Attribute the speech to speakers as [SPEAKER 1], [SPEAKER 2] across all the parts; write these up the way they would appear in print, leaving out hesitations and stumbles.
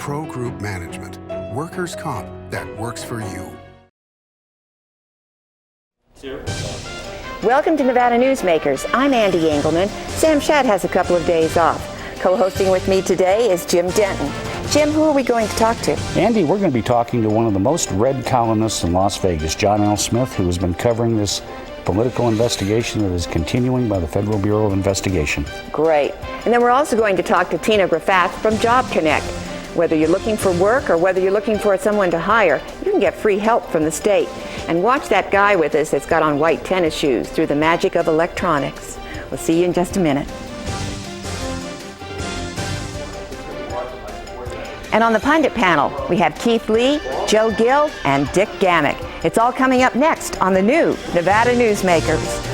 [SPEAKER 1] Pro Group Management. Workers' comp that works for you.
[SPEAKER 2] Welcome to Nevada Newsmakers. I'm Ande Engleman. Sam Shad has a couple of days off. Co-hosting with me today is Jim Denton. Jim, who are we going to talk to?
[SPEAKER 3] Andy, we're going to be talking to one of the most read columnists in Las Vegas, John L. Smith, who has been covering this political investigation that is continuing by the Federal Bureau of Investigation.
[SPEAKER 2] Great. And then we're also going to talk to Tina Grefrath from Job Connect. Whether you're looking for work or whether you're looking for someone to hire, you can get free help from the state. And watch that guy with us that's got on white tennis shoes through the magic of electronics. We'll see you in just a minute. And on the pundit panel, we have Keith Lee, Joe Gill, and Dick Gammick. It's all coming up next on the new Nevada Newsmakers.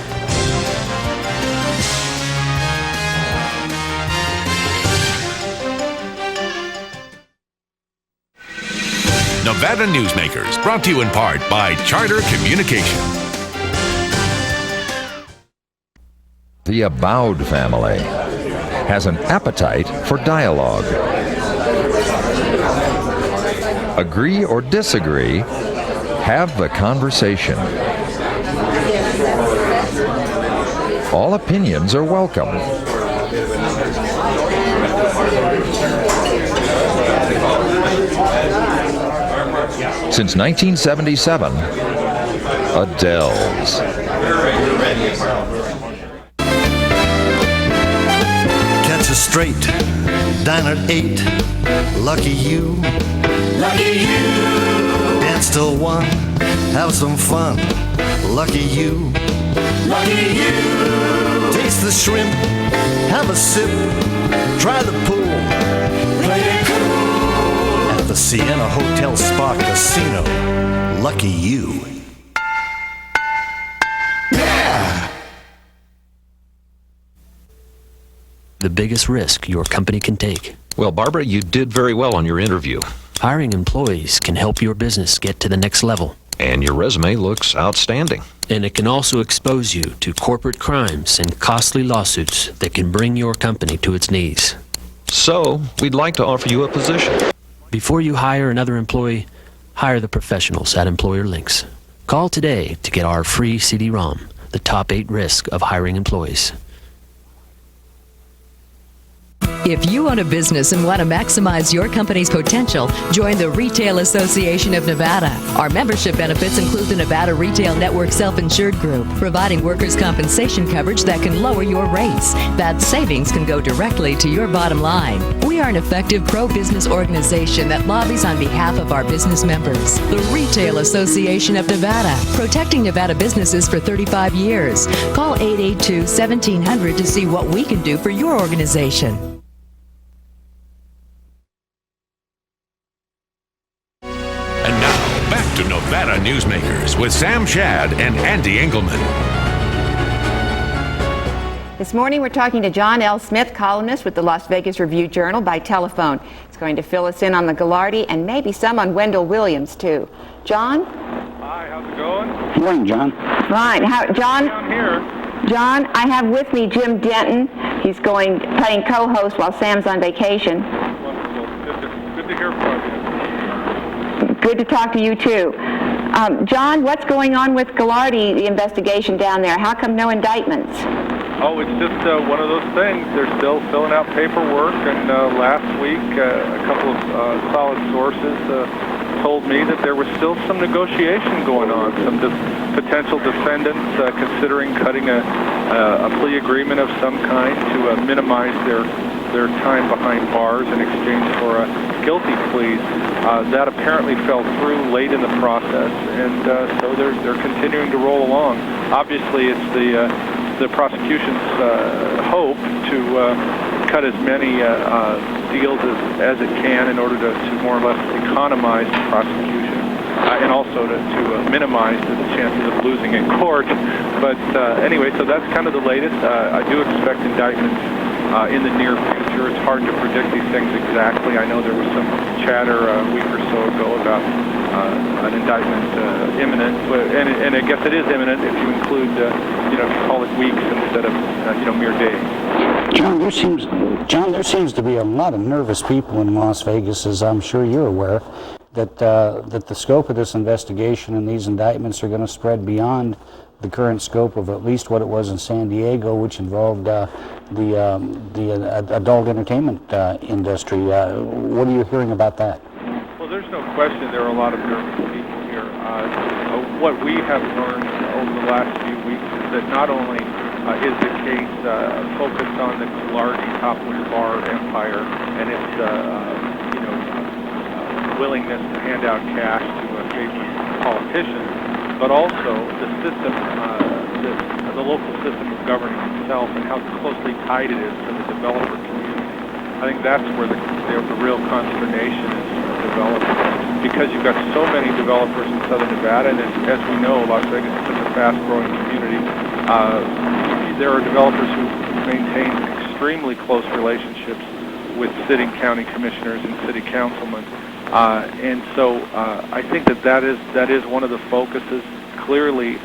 [SPEAKER 4] Nevada Newsmakers, brought to you in part by Charter Communication.
[SPEAKER 5] The Abowed family has an appetite for dialogue. Agree or disagree, have the conversation. All opinions are welcome. Since 1977, Adele's.
[SPEAKER 6] Catch a straight, dine at 8, lucky you. Lucky you. Dance till 1, have some fun, lucky you. Lucky you. Taste the shrimp, have a sip, try the pool, play it cool. At the Sienna Hotel Spa Casino, lucky you. Yeah!
[SPEAKER 7] The biggest risk your company can take.
[SPEAKER 8] Well, Barbara, you did very well on your interview.
[SPEAKER 7] Hiring employees can help your business get to the next level.
[SPEAKER 8] And your resume looks outstanding.
[SPEAKER 7] And it can also expose you to corporate crimes and costly lawsuits that can bring your company to its knees.
[SPEAKER 8] So, we'd like to offer you a position.
[SPEAKER 7] Before you hire another employee, hire the professionals at Employer Links. Call today to get our free CD-ROM, The Top 8 Risk of Hiring Employees.
[SPEAKER 9] If you own a business and want to maximize your company's potential, join the Retail Association of Nevada. Our membership benefits include the Nevada Retail Network Self-Insured Group, providing workers' compensation coverage that can lower your rates. That savings can go directly to your bottom line. We are an effective pro-business organization that lobbies on behalf of our business members. The Retail Association of Nevada, protecting Nevada businesses for 35 years. Call 882-1700 to see what we can do for your organization.
[SPEAKER 4] And now, back to Nevada Newsmakers with Sam Shad and Ande Engleman.
[SPEAKER 2] This morning we're talking to John L. Smith, columnist with the Las Vegas Review-Journal, by telephone. He's going to fill us in on the Ghilardi and maybe some on Wendell Williams, too. John?
[SPEAKER 10] Hi, how's it going?
[SPEAKER 3] Good morning, John.
[SPEAKER 2] Fine. John?
[SPEAKER 10] I'm here.
[SPEAKER 2] John, I have with me Jim Denton. He's playing co-host while Sam's on vacation.
[SPEAKER 10] Wonderful. Good to hear from you.
[SPEAKER 2] Good to talk to you, too. John, what's going on with Ghilardi, the investigation down there? How come no indictments?
[SPEAKER 10] Oh, it's just one of those things. They're still filling out paperwork, and last week a couple of solid sources told me that there was still some negotiation going on, some potential defendants considering cutting a plea agreement of some kind to minimize their time behind bars in exchange for guilty pleas. That apparently fell through late in the process, and so they're continuing to roll along. Obviously, it's the prosecution's hope to cut as many deals as it can in order to more or less economize the prosecution and also to minimize the chances of losing in court. But anyway, so that's kind of the latest. I do expect indictments in the near future. It's hard to predict these things exactly. I know there was some chatter a week or so ago about an indictment imminent, and I guess it is imminent if you include, if you call it weeks instead of, mere days.
[SPEAKER 3] John, there seems to be a lot of nervous people in Las Vegas, as I'm sure you're aware, that the scope of this investigation and these indictments are going to spread beyond the current scope of at least what it was in San Diego, which involved the adult entertainment industry. What are you hearing about that?
[SPEAKER 10] Well, there's no question there are a lot of nervous people here. What we have learned over the last few weeks is that not only is the case focused on the Gilardi Topless Bar empire and its willingness to hand out cash to favorite politicians, but also the system, the local system of governing itself and how closely tied it is to the developer community. I think that's where the real consternation is developing, because you've got so many developers in southern Nevada, and as we know, Las Vegas is such a fast-growing community. There are developers who maintain extremely close relationships with sitting county commissioners and city councilmen. And so I think that is one of the focuses. Clearly,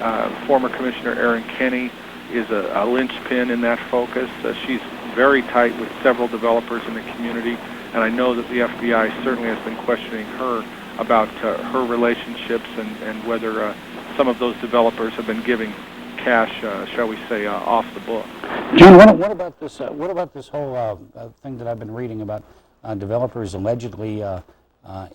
[SPEAKER 10] former Commissioner Erin Kenney is a linchpin in that focus. She's very tight with several developers in the community, and I know that the FBI certainly has been questioning her about her relationships and whether some of those developers have been giving cash, shall we say, off the book.
[SPEAKER 3] John, what about this? What about this whole thing that I've been reading about developers allegedly,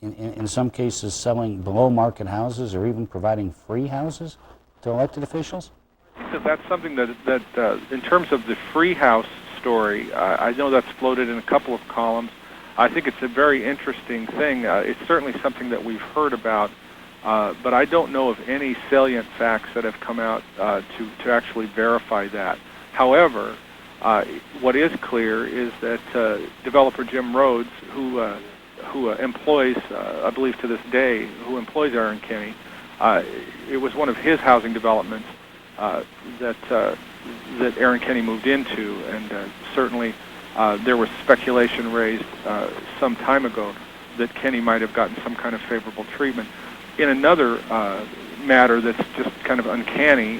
[SPEAKER 3] in some cases, selling below-market houses or even providing free houses to elected officials?
[SPEAKER 10] I think that's something that in terms of the free house story, I know that's floated in a couple of columns. I think it's a very interesting thing. It's certainly something that we've heard about. But I don't know of any salient facts that have come out to actually verify that. However, what is clear is that developer Jim Rhodes, who employs, I believe to this day, who employs Erin Kenney, it was one of his housing developments that Erin Kenney moved into, and certainly there was speculation raised some time ago that Kenney might have gotten some kind of favorable treatment. In another matter that's just kind of uncanny,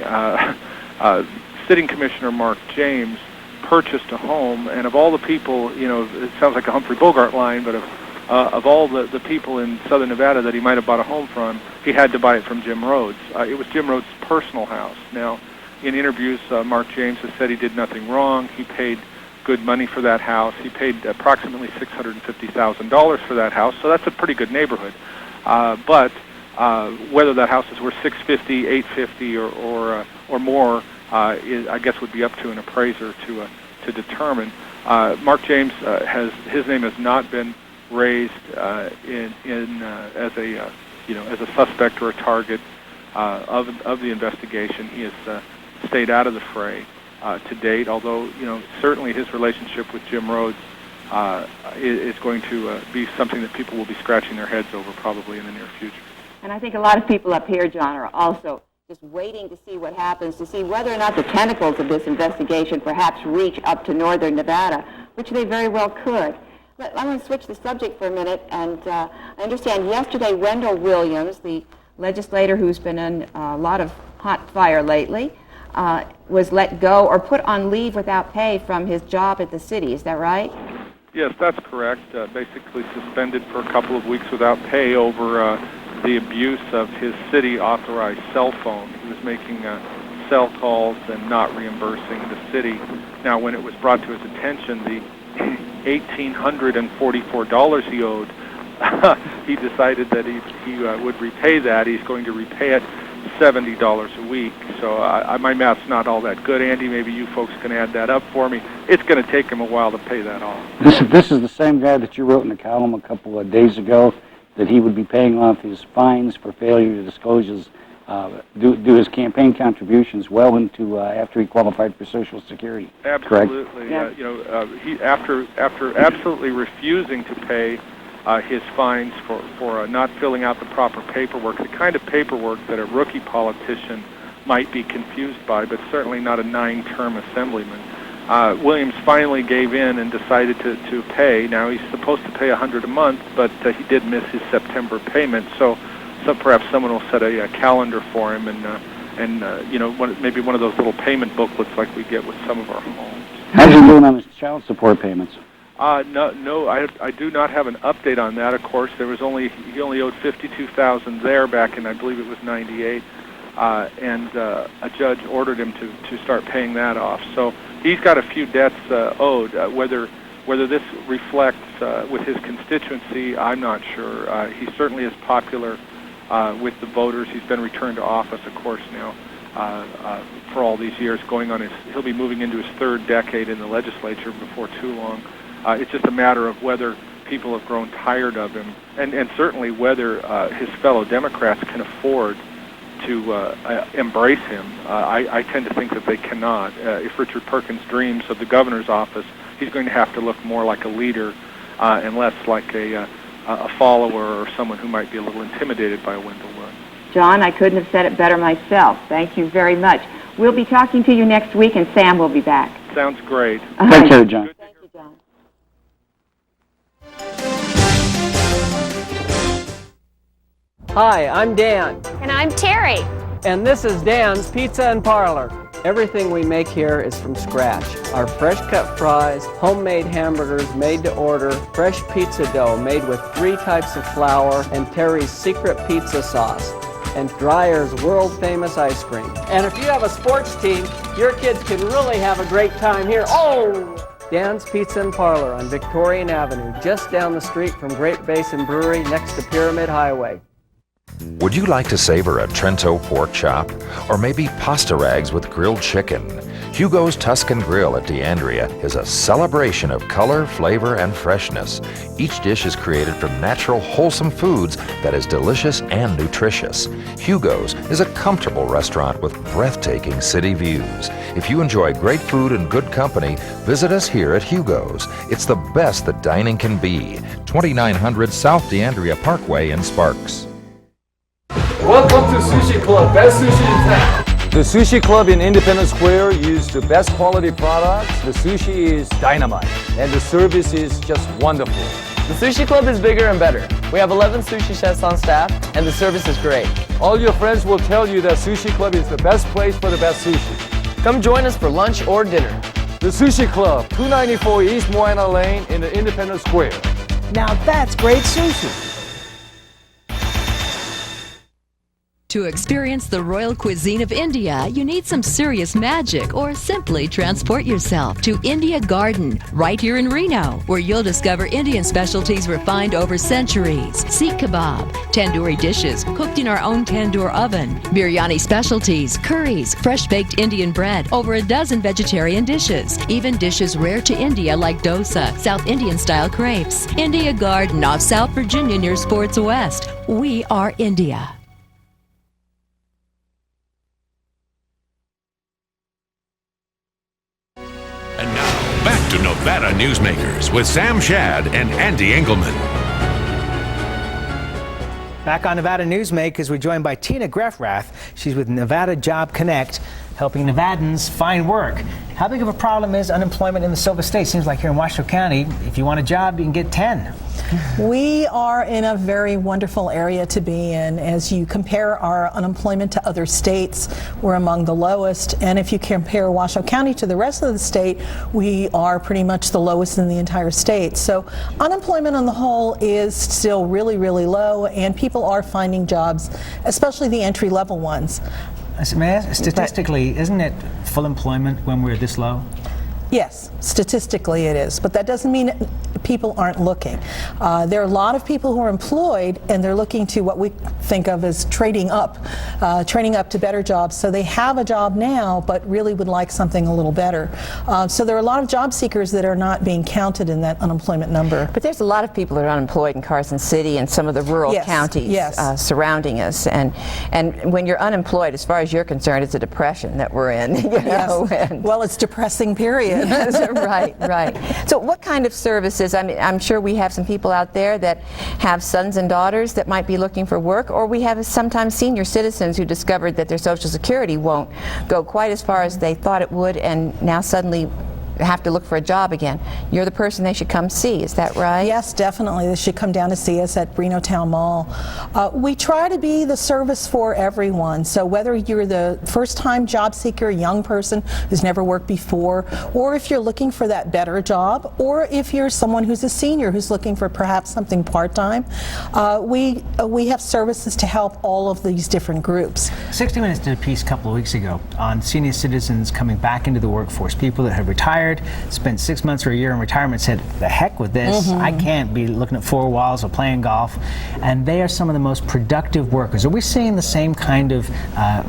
[SPEAKER 10] Sitting Commissioner Mark James purchased a home, and of all the people, it sounds like a Humphrey Bogart line, but of all the people in southern Nevada that he might have bought a home from, he had to buy it from Jim Rhodes. It was Jim Rhodes' personal house. Now, in interviews, Mark James has said he did nothing wrong. He paid good money for that house. He paid approximately $650,000 for that house, so that's a pretty good neighborhood. But whether that house is worth $650,000, $850,000, or more, I guess would be up to an appraiser to determine. Mark James his name has not been raised as a suspect or a target of the investigation. He has stayed out of the fray to date. Although certainly his relationship with Jim Rhodes is going to be something that people will be scratching their heads over probably in the near future.
[SPEAKER 2] And I think a lot of people up here, John, are also just waiting to see what happens, to see whether or not the tentacles of this investigation perhaps reach up to northern Nevada, which they very well could. I want to switch the subject for a minute, and I understand yesterday Wendell Williams, the legislator who's been in a lot of hot fire lately, was let go or put on leave without pay from his job at the city. Is that right?
[SPEAKER 10] Yes, that's correct. Basically suspended for a couple of weeks without pay over the abuse of his city-authorized cell phone. He was making cell calls and not reimbursing the city. Now, when it was brought to his attention, the $1,844 he owed, he decided that he would repay that. He's going to repay it $70 a week. So my math's not all that good. Andy, maybe you folks can add that up for me. It's going to take him a while to pay that off.
[SPEAKER 3] This is the same guy that you wrote in a column a couple of days ago, that he would be paying off his fines for failure to disclose his, do his campaign contributions well into after he qualified for Social Security.
[SPEAKER 10] Absolutely.
[SPEAKER 3] Correct?
[SPEAKER 10] He after absolutely refusing to pay his fines for not filling out the proper paperwork, the kind of paperwork that a rookie politician might be confused by, but certainly not a 9-term assemblyman. Williams finally gave in and decided to pay. Now, he's supposed to pay $100 a month, but he did miss his September payment, so perhaps someone will set a calendar for him and maybe one of those little payment booklets like we get with some of our homes.
[SPEAKER 3] How's he doing on his child support payments?
[SPEAKER 10] No, I do not have an update on that. Of course, he only owed $52,000 there back in, I believe it was '98, and a judge ordered him to start paying that off. So he's got a few debts owed. Whether this reflects with his constituency, I'm not sure. He certainly is popular with the voters. He's been returned to office, of course, now for all these years. He'll be moving into his third decade in the legislature before too long. It's just a matter of whether people have grown tired of him, and certainly whether his fellow Democrats can afford to embrace him. I tend to think that they cannot. If Richard Perkins dreams of the governor's office, he's going to have to look more like a leader and less like a follower or someone who might be a little intimidated by Wendell Wood.
[SPEAKER 2] John, I couldn't have said it better myself. Thank you very much. We'll be talking to you next week, and Sam will be back.
[SPEAKER 10] Sounds great.
[SPEAKER 3] Take care, John.
[SPEAKER 2] Thank you, John.
[SPEAKER 11] Hi, I'm Dan.
[SPEAKER 12] And I'm Terry.
[SPEAKER 11] And this is Dan's Pizza and Parlor. Everything we make here is from scratch. Our fresh cut fries, homemade hamburgers made to order, fresh pizza dough made with 3 types of flour, and Terry's secret pizza sauce, and Dreyer's world-famous ice cream. And if you have a sports team, your kids can really have a great time here. Oh! Dan's Pizza and Parlor on Victorian Avenue, just down the street from Great Basin Brewery next to Pyramid Highway.
[SPEAKER 5] Would you like to savor a Trento pork chop? Or maybe pasta rags with grilled chicken? Hugo's Tuscan Grill at DeAndrea is a celebration of color, flavor, and freshness. Each dish is created from natural, wholesome foods that is delicious and nutritious. Hugo's is a comfortable restaurant with breathtaking city views. If you enjoy great food and good company, visit us here at Hugo's. It's the best that dining can be. 2900 South DeAndrea Parkway in Sparks.
[SPEAKER 13] Welcome to Sushi Club, best sushi in town. The Sushi Club in Independence Square uses the best quality products. The sushi is dynamite, and the service is just wonderful.
[SPEAKER 11] The Sushi Club is bigger and better. We have 11 sushi chefs on staff, and the service is great.
[SPEAKER 13] All your friends will tell you that Sushi Club is the best place for the best sushi.
[SPEAKER 11] Come join us for lunch or dinner.
[SPEAKER 13] The Sushi Club, 294 East Moana Lane in the Independence Square.
[SPEAKER 14] Now that's great sushi.
[SPEAKER 9] To experience the royal cuisine of India, you need some serious magic or simply transport yourself to India Garden, right here in Reno, where you'll discover Indian specialties refined over centuries. Sikh kebab, tandoori dishes cooked in our own tandoor oven, biryani specialties, curries, fresh-baked Indian bread, over a dozen vegetarian dishes, even dishes rare to India like dosa, South Indian-style crepes. India Garden off South Virginia near Sports West. We are India.
[SPEAKER 4] And now, back to Nevada Newsmakers with Sam Shad and Ande Engleman.
[SPEAKER 14] Back on Nevada Newsmakers, we're joined by Tina Grefrath. She's with Nevada Job Connect, helping Nevadans find work. How big of a problem is unemployment in the Silver State? Seems like here in Washoe County, if you want a job, you can get 10.
[SPEAKER 15] We are in a very wonderful area to be in. As you compare our unemployment to other states, we're among the lowest. And if you compare Washoe County to the rest of the state, we are pretty much the lowest in the entire state. So unemployment on the whole is still really, really low, and people are finding jobs, especially the entry-level ones.
[SPEAKER 14] Statistically, isn't it full employment when we're this low?
[SPEAKER 15] Yes, statistically it is, but that doesn't mean people aren't looking. There are a lot of people who are employed, and they're looking to what we think of as trading up to better jobs. So they have a job now, but really would like something a little better. So there are a lot of job seekers that are not being counted in that unemployment number.
[SPEAKER 2] But there's a lot of people that are unemployed in Carson City and some of the rural counties surrounding us. And when you're unemployed, as far as you're concerned, it's a depression that we're in. You know?
[SPEAKER 15] Well, it's depressing, period.
[SPEAKER 2] Right. So what kind of services? I mean, I'm sure we have some people out there that have sons and daughters that might be looking for work, or we have sometimes senior citizens who discovered that their Social Security won't go quite as far as they thought it would, and now suddenly have to look for a job again, you're the person they should come see. Is that right?
[SPEAKER 15] Yes, definitely. They should come down to see us at Reno Town Mall. We try to be the service for everyone. So whether you're the first-time job seeker, a young person who's never worked before, or if you're looking for that better job, or if you're someone who's a senior who's looking for perhaps something part-time, we have services to help all of these different groups.
[SPEAKER 14] 60 Minutes did a piece a couple of weeks ago on senior citizens coming back into the workforce, people that have retired, spent 6 months or a year in retirement, said, the heck with this, I can't be looking at four walls or playing golf, and they are some of the most productive workers. Are we seeing the same kind of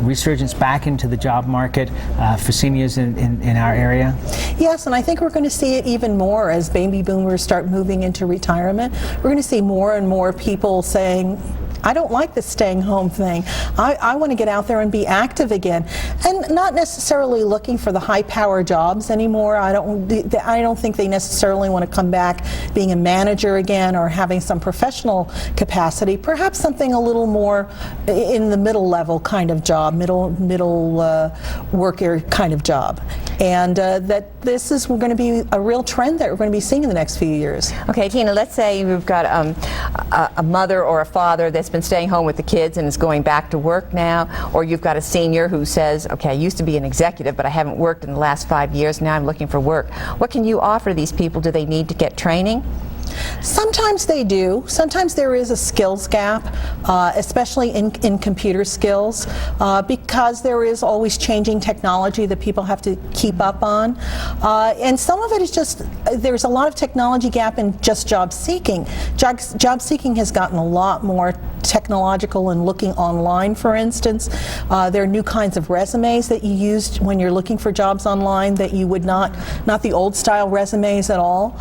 [SPEAKER 14] resurgence back into the job market for seniors in our area?
[SPEAKER 15] Yes, and I think we're going to see it even more as baby boomers start moving into retirement. We're going to see more and more people saying, I don't like this staying home thing. I want to get out there and be active again, and not necessarily looking for the high power jobs anymore. I don't think they necessarily want to come back being a manager again or having some professional capacity. Perhaps something a little more in the middle level kind of job, middle work area kind of job, and that this is going to be a real trend that we're going to be seeing in the next few years.
[SPEAKER 2] Okay, Tina, let's say you've got a mother or a father that's been staying home with the kids and is going back to work now, or you've got a senior who says, okay, I used to be an executive, but I haven't worked in the last 5 years, now I'm looking for work. What can you offer these people? Do they need to get training?
[SPEAKER 15] Sometimes they do. Sometimes there is a skills gap, especially in computer skills, because there is always changing technology that people have to keep up on. And some of it is just, there's a lot of technology gap in just job seeking. Job seeking has gotten a lot more technological and looking online, for instance. There are new kinds of resumes that you use when you're looking for jobs online that you would not the old style resumes at all.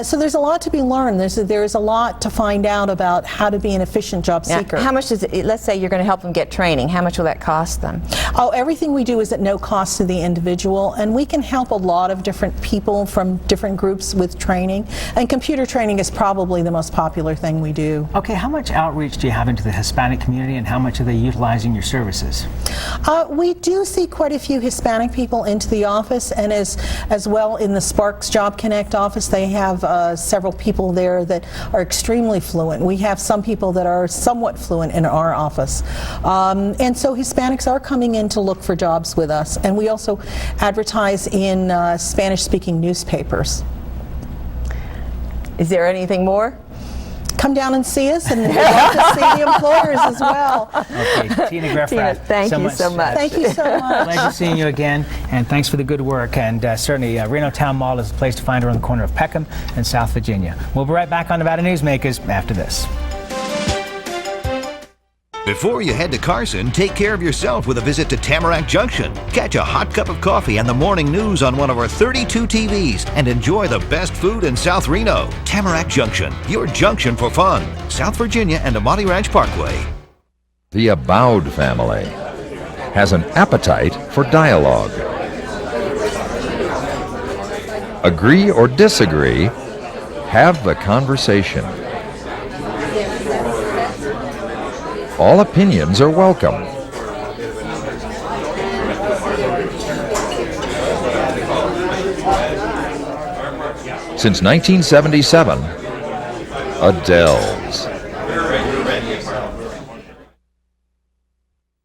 [SPEAKER 15] So there's a lot to be learned. There's a lot to find out about how to be an efficient job seeker.
[SPEAKER 2] Now, how much does it, let's say you're going to help them get training, how much will that cost them?
[SPEAKER 15] Oh, everything we do is at no cost to the individual, and we can help a lot of different people from different groups with training, and computer training is probably the most popular thing we do.
[SPEAKER 14] Okay, how much outreach do you have into the Hispanic community, and how much are they utilizing your services?
[SPEAKER 15] We do see quite a few Hispanic people into the office, and as well in the Sparks Job Connect office, they have several people there that are extremely fluent. We have some people that are somewhat fluent in our office. And so Hispanics are coming in to look for jobs with us, and we also advertise in Spanish-speaking newspapers.
[SPEAKER 2] Is there anything more?
[SPEAKER 15] Come down and see us, and we'd love to see the employers as well.
[SPEAKER 14] Okay, Tina Grefrath,
[SPEAKER 2] thank you so much.
[SPEAKER 15] Thank you so much.
[SPEAKER 14] Pleasure seeing you again, and thanks for the good work. And certainly, Reno Town Mall is the place to find her on the corner of Peckham and South Virginia. We'll be right back on Nevada Newsmakers after this.
[SPEAKER 12] Before you head to Carson, take care of yourself with a visit to Tamarack Junction. Catch a hot cup of coffee and the morning news on one of our 32 TVs and enjoy the best food in South Reno. Tamarack Junction, your junction for fun. South Virginia and Amati Ranch Parkway.
[SPEAKER 5] The Abowed family has an appetite for dialogue. Agree or disagree, have the conversation. All opinions are welcome. Since 1977, Adele's.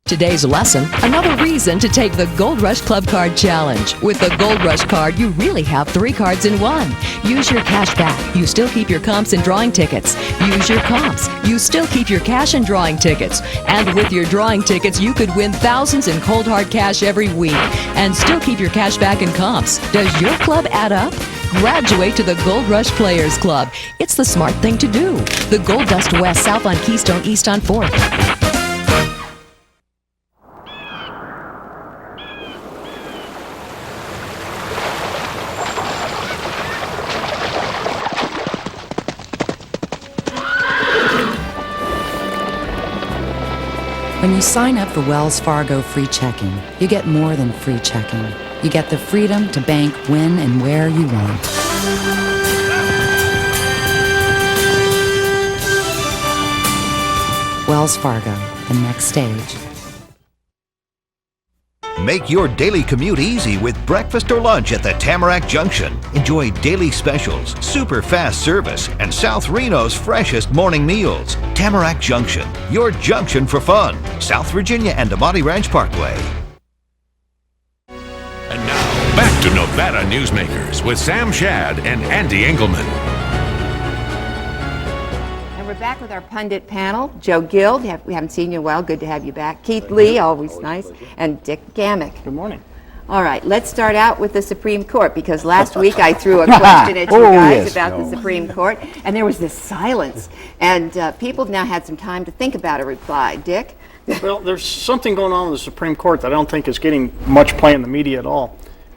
[SPEAKER 9] Today's lesson, another reason to take the Gold Rush Club Card Challenge. With the Gold Rush Card, you really have 3 cards in one. Use your cash back. You still keep your comps and drawing tickets. Use your comps. You still keep your cash and drawing tickets. And with your drawing tickets, you could win thousands in cold hard cash every week. And still keep your cash back and comps. Does your club add up? Graduate to the Gold Rush Players Club. It's the smart thing to do. The Gold Dust West, south on Keystone, east on 4th.
[SPEAKER 16] When you sign up for Wells Fargo Free Checking, you get more than free checking. You get the freedom to bank when and where you want. Wells Fargo, the next stage.
[SPEAKER 12] Make your daily commute easy with breakfast or lunch at the Tamarack Junction. Enjoy daily specials, super fast service, and South Reno's freshest morning meals. Tamarack Junction, your junction for fun. South Virginia and Amati Ranch Parkway.
[SPEAKER 4] And now, back to Nevada Newsmakers with Sam Shad and Ande Engleman.
[SPEAKER 2] And we're back with our pundit panel. Joe Guild, we haven't seen you in a while. Good to have you back. Keith Lee, always nice. And Dick Gammick.
[SPEAKER 17] Good morning.
[SPEAKER 2] All right, let's start out with the Supreme Court, because last week I threw a question at you guys about the Supreme Court, and there was this silence. And people have now had some time to think about a reply. Dick?
[SPEAKER 17] Well, there's something going on in the Supreme Court that I don't think is getting much play in the media at all.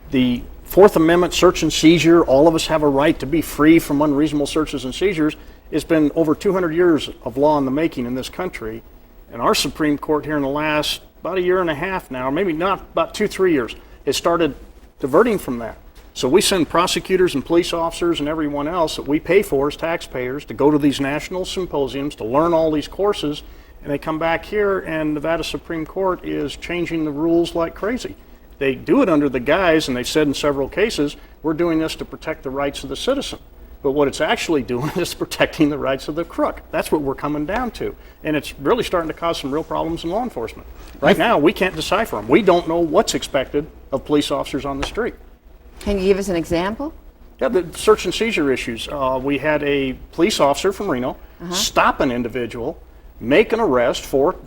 [SPEAKER 17] The Fourth Amendment search and seizure, all of us have a right to be free from unreasonable searches and seizures. It's been over 200 years of law in the making in this country. And our Supreme Court here in the last about a year and a half now, maybe not, about 2-3 years, has started diverting from that. So we send prosecutors and police officers and everyone else that we pay for as taxpayers to go to these national symposiums to learn all these courses, and they come back here and Nevada Supreme Court is changing the rules like crazy. They do it under the guise, and they've said in several cases, we're doing this to protect the rights of the citizen. But what it's actually doing is protecting the rights of the crook. That's what we're coming down to. And it's really starting to cause some real problems in law enforcement. Right now, we can't decipher them. We don't know what's expected of police officers on the street.
[SPEAKER 2] Can you give us an example?
[SPEAKER 17] Yeah, the search and seizure issues. We had a police officer from Reno stop an individual, make an arrest for,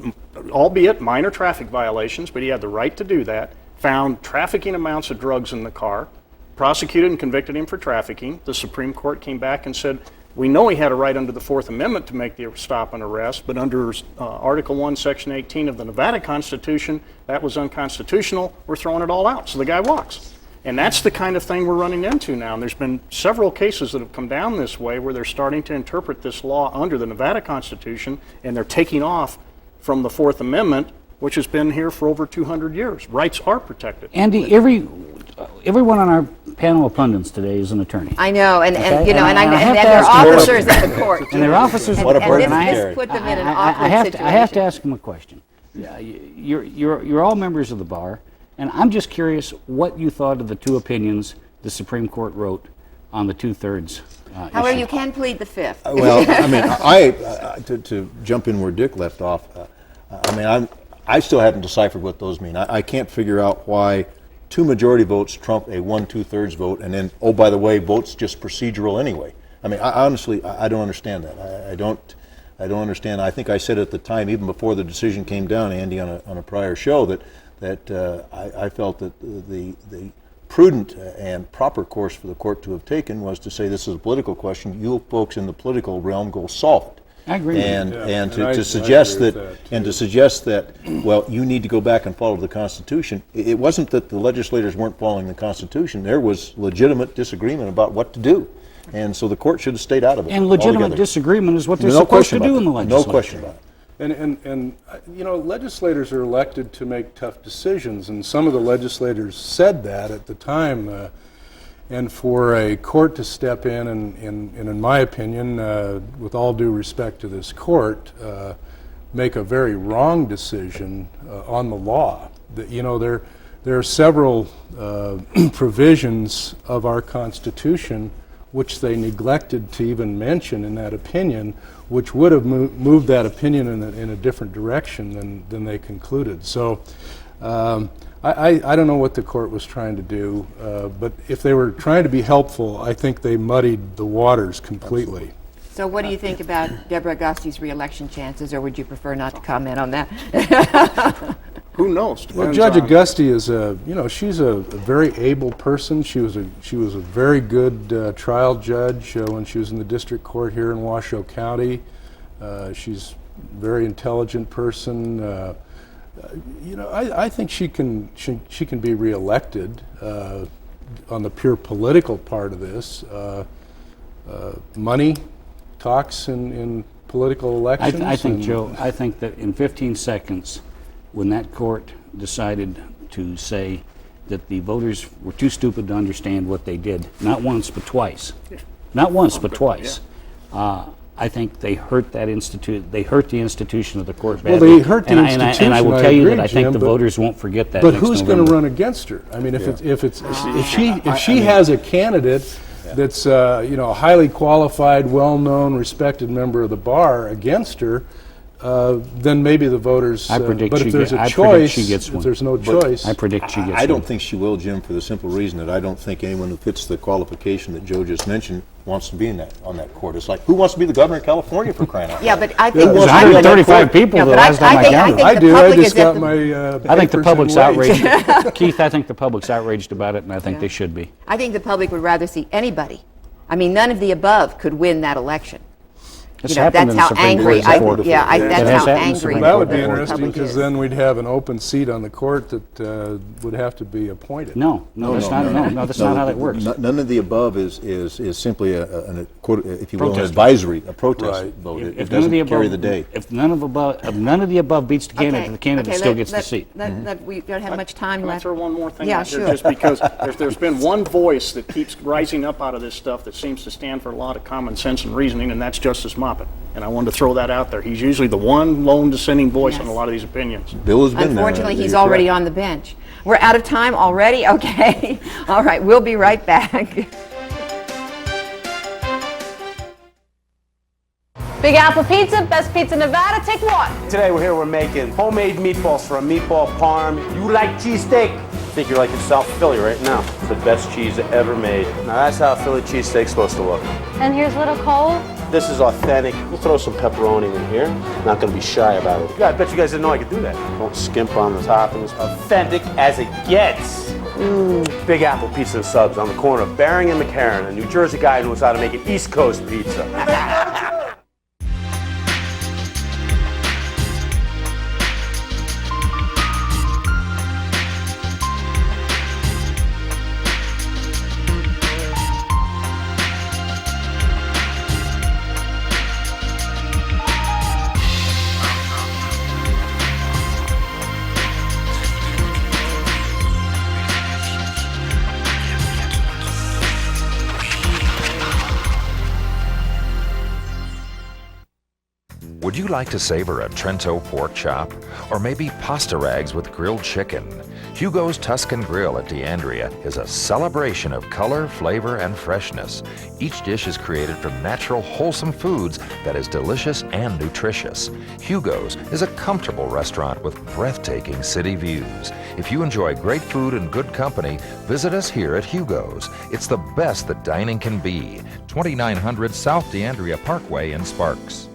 [SPEAKER 17] albeit minor traffic violations, but he had the right to do that, found trafficking amounts of drugs in the car, prosecuted and convicted him for trafficking. The Supreme Court came back and said, we know he had a right under the Fourth Amendment to make the stop and arrest, but under Article 1, Section 18 of the Nevada Constitution, that was unconstitutional. We're throwing it all out. So the guy walks. And that's the kind of thing we're running into now. And there's been several cases that have come down this way where they're starting to interpret this law under the Nevada Constitution, and they're taking off from the Fourth Amendment, which has been here for over 200 years. Rights are protected.
[SPEAKER 3] Andy, everyone on our panel of pundits today is an attorney.
[SPEAKER 2] I know, and
[SPEAKER 3] Okay?
[SPEAKER 2] you know, and
[SPEAKER 3] have
[SPEAKER 2] they're
[SPEAKER 3] to ask
[SPEAKER 2] officers at the court.
[SPEAKER 3] And they're officers
[SPEAKER 2] and,
[SPEAKER 3] at the court.
[SPEAKER 2] And this put them in an awkward situation.
[SPEAKER 3] I have to ask them a question. You're all members of the bar, and I'm just curious what you thought of the two opinions the Supreme Court wrote on the 2/3
[SPEAKER 2] However,
[SPEAKER 3] issue.
[SPEAKER 2] you can plead the fifth.
[SPEAKER 18] Well, I mean, to jump in where Dick left off, I still haven't deciphered what those mean. I can't figure out why 2 majority votes trump a 1/2 vote, and then, oh, by the way, votes just procedural anyway. I mean, I honestly don't understand that. I don't understand. I think I said at the time, even before the decision came down, Andy, on a prior show, that I felt that the prudent and proper course for the court to have taken was to say this is a political question. You folks in the political realm go solve it.
[SPEAKER 3] I agree.
[SPEAKER 18] And to suggest that, well, you need to go back and follow the Constitution. It wasn't that the legislators weren't following the Constitution. There was legitimate disagreement about what to do, and so the court should have stayed out of it.
[SPEAKER 3] And legitimate
[SPEAKER 18] altogether.
[SPEAKER 3] disagreement is what they're supposed to do in the legislature.
[SPEAKER 18] No question about it.
[SPEAKER 19] And you know, legislators are elected to make tough decisions, and some of the legislators said that at the time. And for a court to step in and in my opinion, with all due respect to this court, make a very wrong decision on the law. You know, there are several provisions of our Constitution which they neglected to even mention in that opinion, which would have moved that opinion in a different direction than they concluded. So I don't know what the court was trying to do, but if they were trying to be helpful, I think they muddied the waters completely.
[SPEAKER 2] So what do you think about Deborah Agosti's re-election chances, or would you prefer not to comment on that?
[SPEAKER 17] Who knows?
[SPEAKER 19] Well, Judge Augusti is she's a very able person. She was a very good trial judge when she was in the district court here in Washoe County. She's a very intelligent person. I think she can be reelected on the pure political part of this. Money talks in political elections.
[SPEAKER 3] I think, Joe, I think that in 15 seconds, when that court decided to say that the voters were too stupid to understand what they did, not once but twice, not once but twice, I think they hurt that institute. They hurt the institution of the court
[SPEAKER 19] Well,
[SPEAKER 3] badly.
[SPEAKER 19] they hurt the institution.
[SPEAKER 3] And I will tell you that I think
[SPEAKER 19] Jim,
[SPEAKER 3] the voters won't forget that.
[SPEAKER 19] But
[SPEAKER 3] next
[SPEAKER 19] who's going
[SPEAKER 3] November.
[SPEAKER 19] to run against her? I mean, if she has a candidate that's a highly qualified, well-known, respected member of the bar against her, then maybe the voters.
[SPEAKER 3] I predict
[SPEAKER 19] but
[SPEAKER 3] she
[SPEAKER 19] if there's
[SPEAKER 3] get-
[SPEAKER 19] a
[SPEAKER 3] I
[SPEAKER 19] choice,
[SPEAKER 3] predict she gets
[SPEAKER 19] if
[SPEAKER 3] one.
[SPEAKER 19] there's no
[SPEAKER 18] But
[SPEAKER 19] choice,
[SPEAKER 3] I predict she gets
[SPEAKER 18] I don't
[SPEAKER 3] one.
[SPEAKER 18] think she will, Jim, for the simple reason that I don't think anyone who fits the qualification that Joe just mentioned wants to be on that court. It's like, who wants to be the governor of California for crying out loud?
[SPEAKER 2] Yeah, but I think
[SPEAKER 3] There's 135 people the last time I counted.
[SPEAKER 19] I do. I just got my.
[SPEAKER 3] I think the
[SPEAKER 19] papers
[SPEAKER 3] public's
[SPEAKER 19] and weights.
[SPEAKER 3] outraged. Keith, I think the public's outraged about it, and I think they should be.
[SPEAKER 2] I think the public would rather see anybody. I mean, none of the above could win that election.
[SPEAKER 3] It's happened
[SPEAKER 2] that's
[SPEAKER 3] in the
[SPEAKER 2] how
[SPEAKER 3] Supreme
[SPEAKER 2] angry.
[SPEAKER 3] Court before.
[SPEAKER 2] That's how angry.
[SPEAKER 19] Well, that would be
[SPEAKER 2] the
[SPEAKER 19] interesting
[SPEAKER 2] public
[SPEAKER 19] because
[SPEAKER 2] is.
[SPEAKER 19] then we'd have an open seat on the court that would have to be appointed.
[SPEAKER 3] No, that's not how that works.
[SPEAKER 18] None of the above is simply a quote, if you will, an
[SPEAKER 3] Protest
[SPEAKER 18] advisory, a protest
[SPEAKER 19] Right.
[SPEAKER 18] vote. It
[SPEAKER 3] If none of the
[SPEAKER 18] doesn't carry
[SPEAKER 3] above,
[SPEAKER 18] the day.
[SPEAKER 3] if none of the above beats the candidate, the candidate still gets the seat.
[SPEAKER 2] We don't have much time
[SPEAKER 17] Can I
[SPEAKER 2] left.
[SPEAKER 17] throw one more thing
[SPEAKER 2] Yeah,
[SPEAKER 17] out there?
[SPEAKER 2] sure.
[SPEAKER 17] Just because there's been one voice that keeps rising up out of this stuff that seems to stand for a lot of common sense and reasoning, and that's Justice Moppet. And I wanted to throw that out there. He's usually the one lone dissenting voice on a lot of these opinions.
[SPEAKER 18] Bill has been there.
[SPEAKER 2] Unfortunately, he's already on the bench. We're out of time already? Okay. All right, we'll be right back.
[SPEAKER 20] Big Apple Pizza, best pizza in Nevada, take one.
[SPEAKER 21] Today we're making homemade meatballs for a meatball parm. You like cheesesteak? I think you're like in South Philly right now. It's the best cheese ever made. Now that's how a Philly cheesesteak's supposed to look.
[SPEAKER 20] And here's little Cole.
[SPEAKER 21] This is authentic. We'll throw some pepperoni in here. Not gonna be shy about it. Yeah, I bet you guys didn't know I could do that. Don't skimp on the toppings. Authentic as it gets. Big Apple Pizza and Subs on the corner of Bering and McCarran. A New Jersey guy who knows how to make an East Coast pizza.
[SPEAKER 5] Would you like to savor a Trento pork chop? Or maybe pasta rags with grilled chicken? Hugo's Tuscan Grill at D'Andrea is a celebration of color, flavor, and freshness. Each dish is created from natural, wholesome foods that is delicious and nutritious. Hugo's is a comfortable restaurant with breathtaking city views. If you enjoy great food and good company, visit us here at Hugo's. It's the best that dining can be. 2900 South D'Andrea Parkway in Sparks.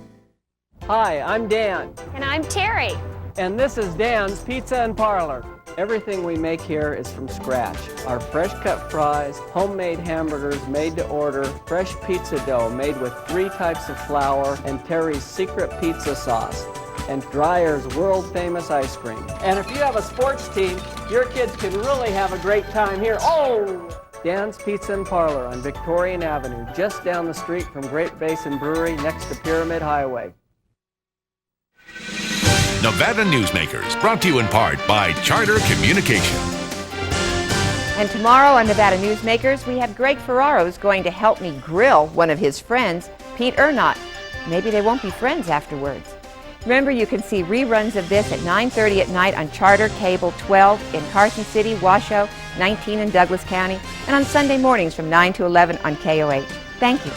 [SPEAKER 11] Hi, I'm Dan.
[SPEAKER 20] And I'm Terry.
[SPEAKER 11] And this is Dan's Pizza and Parlor. Everything we make here is from scratch. Our fresh cut fries, homemade hamburgers made to order, fresh pizza dough made with 3 types of flour, and Terry's secret pizza sauce, and Dreyer's world famous ice cream. And if you have a sports team, your kids can really have a great time here. Oh! Dan's Pizza and Parlor on Victorian Avenue, just down the street from Great Basin Brewery next to Pyramid Highway.
[SPEAKER 4] Nevada Newsmakers, brought to you in part by Charter Communication.
[SPEAKER 2] And tomorrow on Nevada Newsmakers, we have Greg Ferraro's going to help me grill one of his friends, Pete Ernott. Maybe they won't be friends afterwards. Remember, you can see reruns of this at 9:30 at night on Charter Cable 12 in Carson City, Washoe, 19 in Douglas County, and on Sunday mornings from 9 to 11 on KOH. Thank you.